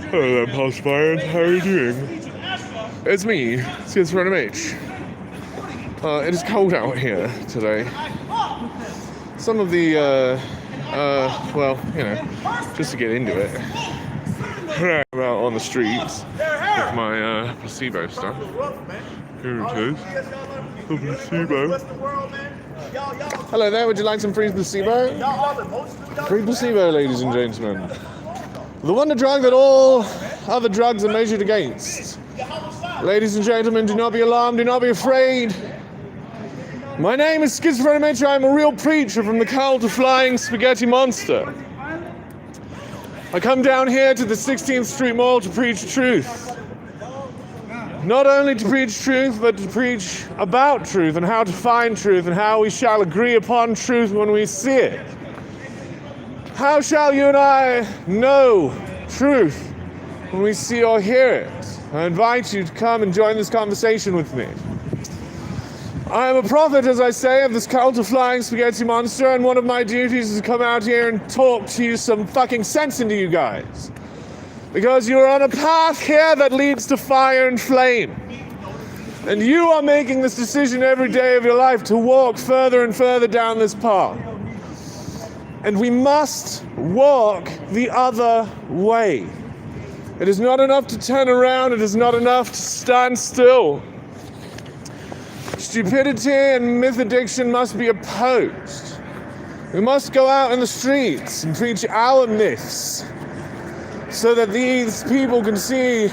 Hello there, Pulse Fires. How are you doing? It's me, Schizophrenic H. It is cold out here today. Some of the, well, you know, just to get into it, I'm out on the streets with my placebo stuff. Here it is. The placebo. Hello there, would you like some free placebo? Free placebo, ladies and gentlemen. The wonder drug that all other drugs are measured against. Ladies and gentlemen, do not be alarmed, do not be afraid. My name is Schizophrenic. I am a real preacher from the cult of Flying Spaghetti Monster. I come down here to the 16th Street Mall to preach truth. Not only to preach truth, but to preach about truth and how to find truth and how we shall agree upon truth when we see it. How shall you and I know truth when we see or hear it? I invite you to come and join this conversation with me. I am a prophet, as I say, of this cult of Flying Spaghetti Monster, and one of my duties is to come out here and talk to you some fucking sense into you guys. Because you're on a path here that leads to fire and flame. And you are making this decision every day of your life to walk further and further down this path. And we must walk the other way. It is not enough to turn around. It is not enough to stand still. Stupidity and myth addiction must be opposed. We must go out in the streets and preach our myths so that these people can see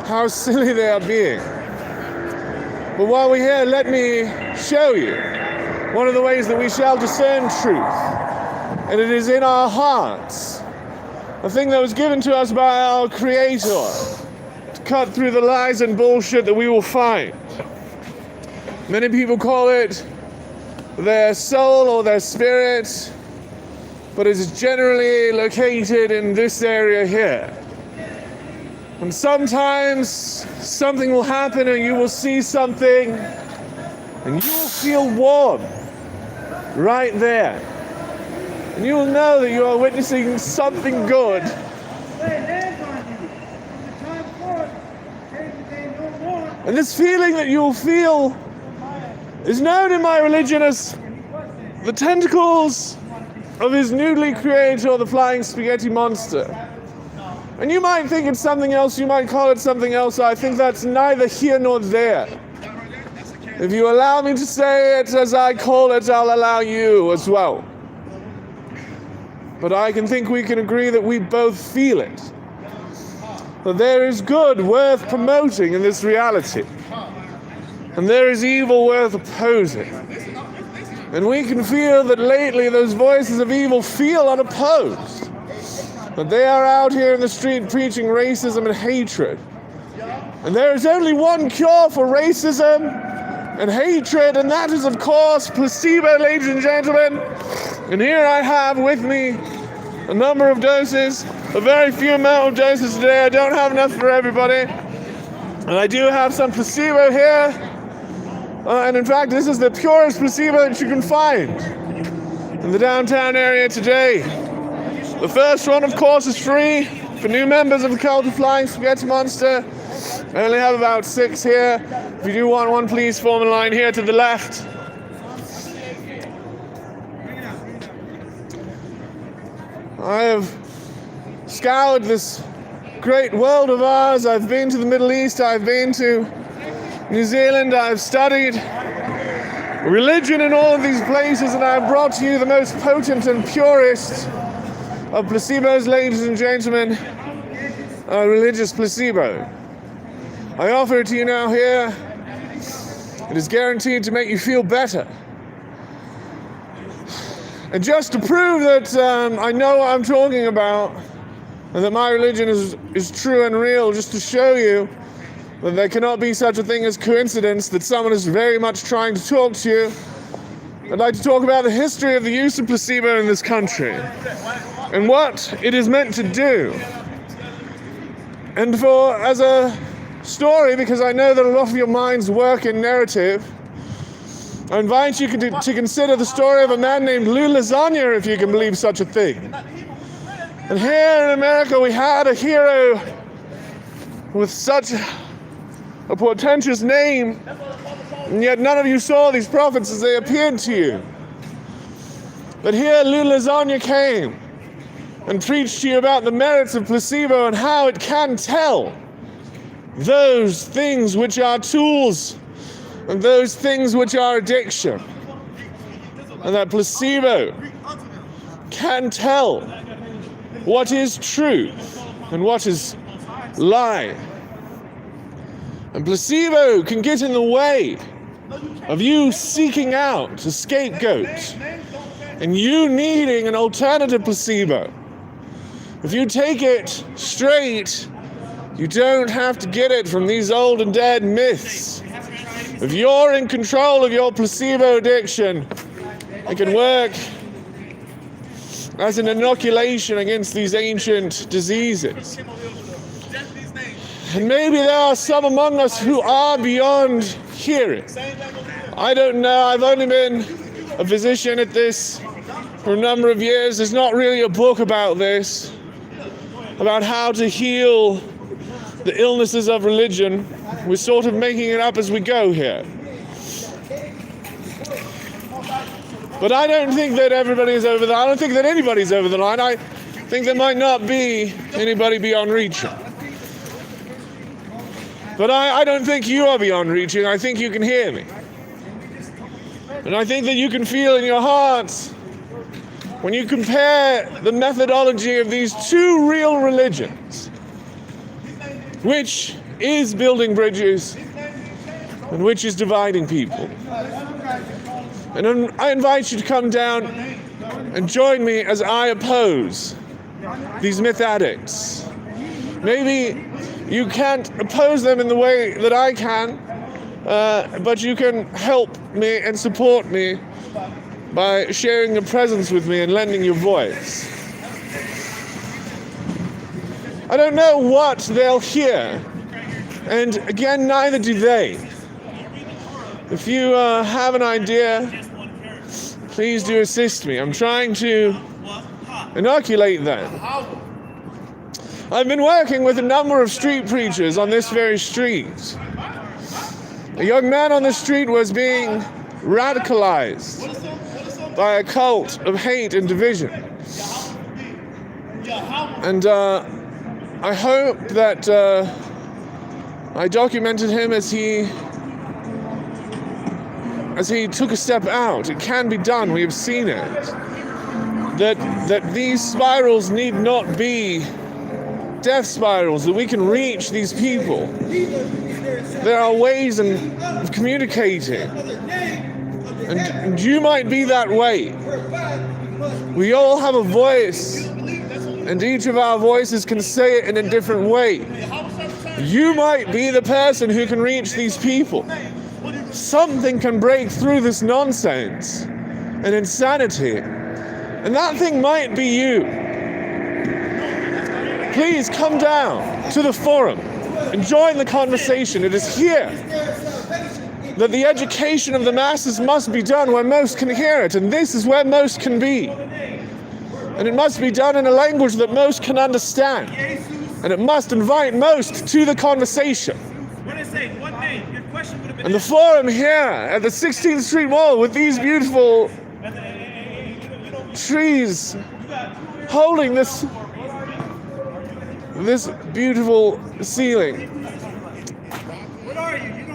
how silly they are being. But while we're here, let me show you one of the ways that we shall discern truth. And it is in our hearts, a thing that was given to us by our Creator, to cut through the lies and bullshit that we will find. Many people call it their soul or their spirit, but it is generally located in this area here. And sometimes something will happen and you will see something and you will feel warm right there. And you will know that you are witnessing something good. And this feeling that you will feel is known in my religion as the tentacles of his newly created, the Flying Spaghetti Monster. And you might think it's something else, you might call it something else. I think that's neither here nor there. If you allow me to say it as I call it, I'll allow you as well. But I think we can agree that we both feel it. That there is good worth promoting in this reality. And there is evil worth opposing. And we can feel that lately those voices of evil feel unopposed. That they are out here in the street preaching racism and hatred. And there is only one cure for racism and hatred, and that is, of course, placebo, ladies and gentlemen. And here I have with me a number of doses, a very few amount of doses today. I don't have enough for everybody. And I do have some placebo here. And in fact, this is the purest placebo that you can find in the downtown area today. The first one, of course, is free for new members of the Cult of Flying Spaghetti Monster. I only have about 6 here. If you do want one, please form a line here to the left. I have scoured this great world of ours. I've been to the Middle East, I've been to New Zealand, I've studied religion in all of these places, and I've brought to you the most potent and purest of placebos, ladies and gentlemen, a religious placebo. I offer it to you now here. It is guaranteed to make you feel better. And just to prove that I know what I'm talking about, and that my religion is true and real, just to show you that there cannot be such a thing as coincidence, that someone is very much trying to talk to you, I'd like to talk about the history of the use of placebo in this country, and what it is meant to do. And as a story, because I know that a lot of your minds work in narrative, I invite you to consider the story of a man named Lou Lasagna, if you can believe such a thing. And here in America, we had a hero with such a portentous name, and yet none of you saw these prophets as they appeared to you. But here Lou Lasagna came and preached to you about the merits of placebo and how it can tell those things which are tools and those things which are addiction. And that placebo can tell what is truth and what is lie. And placebo can get in the way of you seeking out a scapegoat and you needing an alternative placebo. If you take it straight, you don't have to get it from these old and dead myths. If you're in control of your placebo addiction, it can work as an inoculation against these ancient diseases. And maybe there are some among us who are beyond hearing. I don't know. I've only been a physician at this for a number of years. There's not really a book about this, about how to heal the illnesses of religion. We're sort of making it up as we go here. But I don't think that everybody is over the line. I don't think that anybody's over the line. I think there might not be anybody beyond reaching. But I don't think you are beyond reaching. I think you can hear me. And I think that you can feel in your hearts, when you compare the methodology of these two real religions, which is building bridges and which is dividing people. And I invite you to come down and join me as I oppose these myth addicts. Maybe you can't oppose them in the way that I can, but you can help me and support me by sharing your presence with me and lending your voice. I don't know what they'll hear, and again, neither do they. If you have an idea, please do assist me. I'm trying to inoculate them. I've been working with a number of street preachers on this very street. A young man on the street was being radicalized by a cult of hate and division. And I hope that I documented him as he took a step out. It can be done. We have seen it. That these spirals need not be death spirals, that we can reach these people. There are ways of communicating. And you might be that way. We all have a voice, and each of our voices can say it in a different way. You might be the person who can reach these people. something can break through this nonsense and insanity. And that thing might be you. Please come down to the forum and join the conversation. It is here that the education of the masses must be done where most can hear it, and this is where most can be. And it must be done in a language that most can understand. And it must invite most to the conversation. And the forum here at the 16th Street Mall with these beautiful trees holding this beautiful ceiling.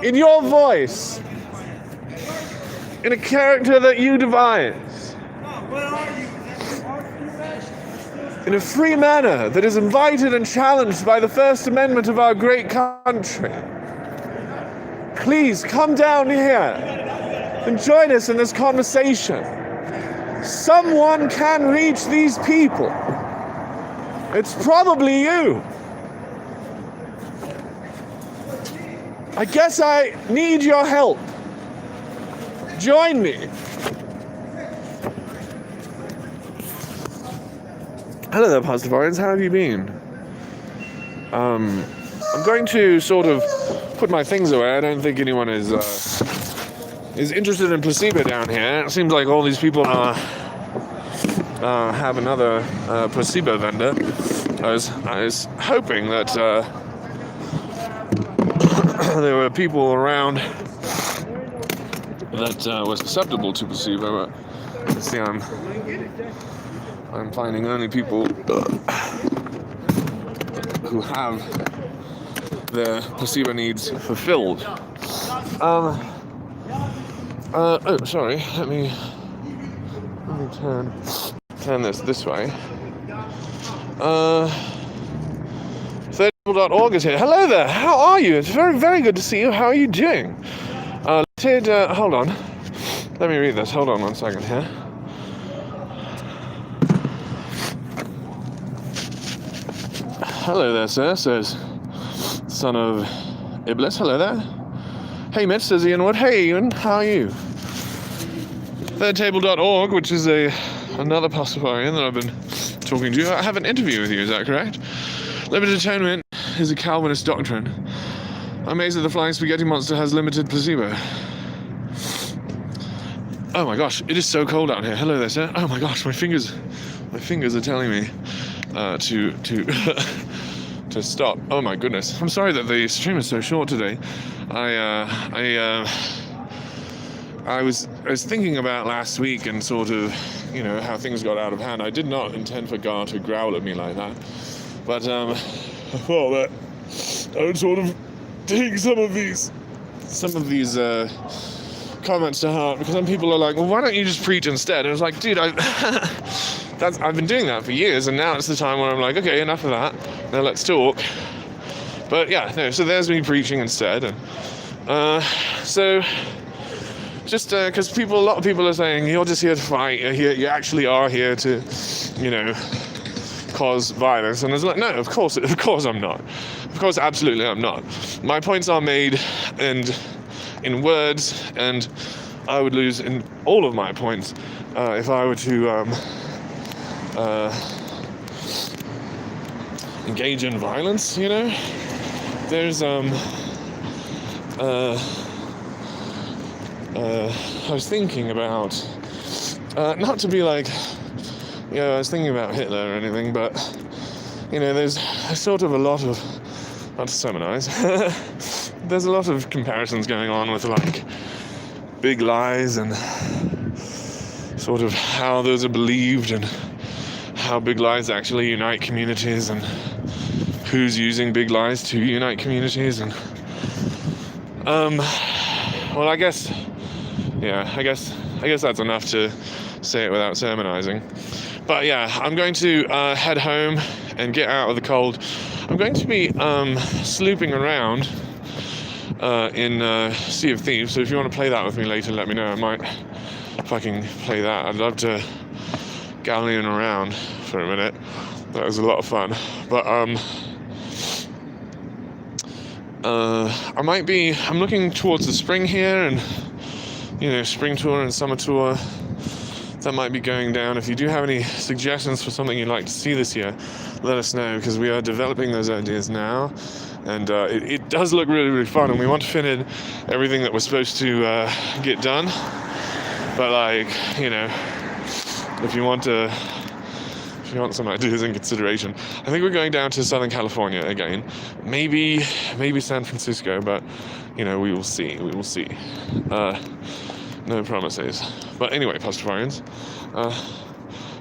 In your voice. In a character that you devise. In a free manner that is invited and challenged by the First Amendment of our great country. Please come down here and join us in this conversation. Someone can reach these people. It's probably you. I guess I need your help. Join me. Hello there, Pastafarians. How have you been? I'm going to sort of put my things away. I don't think anyone is interested in Placebo down here. It seems like all these people have another Placebo vendor. I was hoping that there were people around that were susceptible to Placebo, but you see, I'm finding only people who have their Placebo needs fulfilled. Oh, sorry. Let me turn this way. Thirdtable.org is here. Hello there. How are you? It's very, very good to see you. How are you doing? Hold on. Let me read this. Hold on 1 second here. Hello there, sir, says son of Iblis. Hello there. Hey, Mitch, says Ian Wood. Hey, Ian, how are you? Thirdtable.org, which is another Pastafarian that I've been talking to. I have an interview with you, is that correct? Limited atonement is a Calvinist doctrine. I'm amazed that the flying spaghetti monster has limited placebo. Oh my gosh, it is so cold out here. Hello there, sir. Oh my gosh, my fingers are telling me to to stop. Oh my goodness. I'm sorry that the stream is so short today. I was thinking about last week and sort of, how things got out of hand. I did not intend for Gar to growl at me like that, but I thought that I would sort of take some of these comments to heart, because some people are like, well, why don't you just preach instead? And it's like, dude, I've been doing that for years, and now it's the time where I'm like, okay, enough of that, now let's talk. But yeah, no, so there's me preaching instead. And so just because a lot of people are saying, you're just here to fight, you actually are here to, cause violence. And it's like, no, of course I'm not. Of course, absolutely I'm not. My points are made and in words, and I would lose in all of my points if I were to engage in violence. There's I was thinking about not to be like, I was thinking about Hitler or anything, but there's sort of a lot of, not to sermonize, there's a lot of comparisons going on with like big lies and sort of how those are believed and how big lies actually unite communities and who's using big lies to unite communities. And well, I guess that's enough to say it without sermonizing. But yeah, I'm going to head home and get out of the cold. I'm going to be slooping around in Sea of Thieves, so if you want to play that with me later, let me know. I might fucking play that. I'd love to galleon around for a minute. That was a lot of fun. But I'm looking towards the spring here, and spring tour and summer tour that might be going down. If you do have any suggestions for something you'd like to see this year, let us know, because we are developing those ideas now, and it does look really, really fun, and we want to fit in everything that we're supposed to get done. But if you want some ideas in consideration, I think we're going down to Southern California again, maybe San Francisco, but we will see. No promises. But anyway, Pastafarians,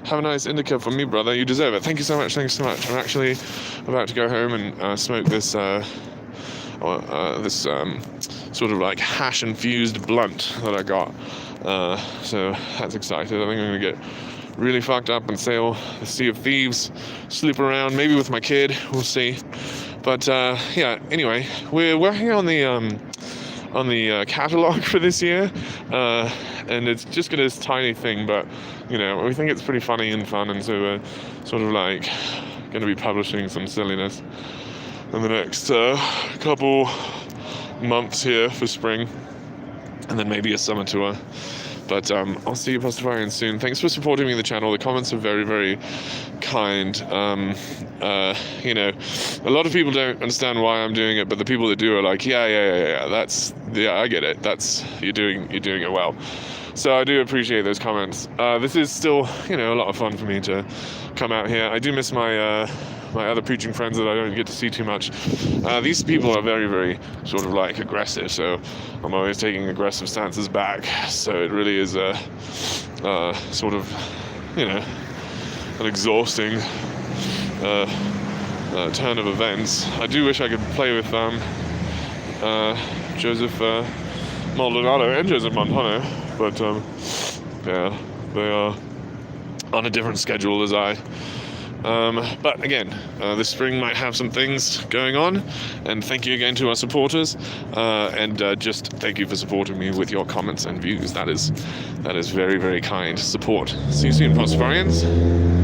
have a nice indica from me, brother. You deserve it. Thank you so much. I'm actually about to go home and smoke this sort of like hash infused blunt that I got. So that's exciting. I think I'm gonna get really fucked up and sail the Sea of Thieves, sleep around, maybe with my kid. We'll see. But anyway, we're working on the catalog for this year, and it's just gonna this tiny thing, but we think it's pretty funny and fun, and so we're sort of like gonna be publishing some silliness in the next couple months here for spring, and then maybe a summer tour. But I'll see you Pastafarians soon. Thanks for supporting me in the channel. The comments are very, very kind. A lot of people don't understand why I'm doing it, but the people that do are like, yeah, I get it. You're doing it well. So I do appreciate those comments. This is still, a lot of fun for me to come out here. I do miss my other preaching friends that I don't get to see too much. These people are very, very sort of like aggressive, so I'm always taking aggressive stances back. So it really is a sort of, an exhausting turn of events. I do wish I could play with Joseph Maldonado and Joseph Montano, but they are on a different schedule as I. But again, this spring might have some things going on, and thank you again to our supporters, and just thank you for supporting me with your comments and views. That is very, very kind support. See you soon, Pastafarians.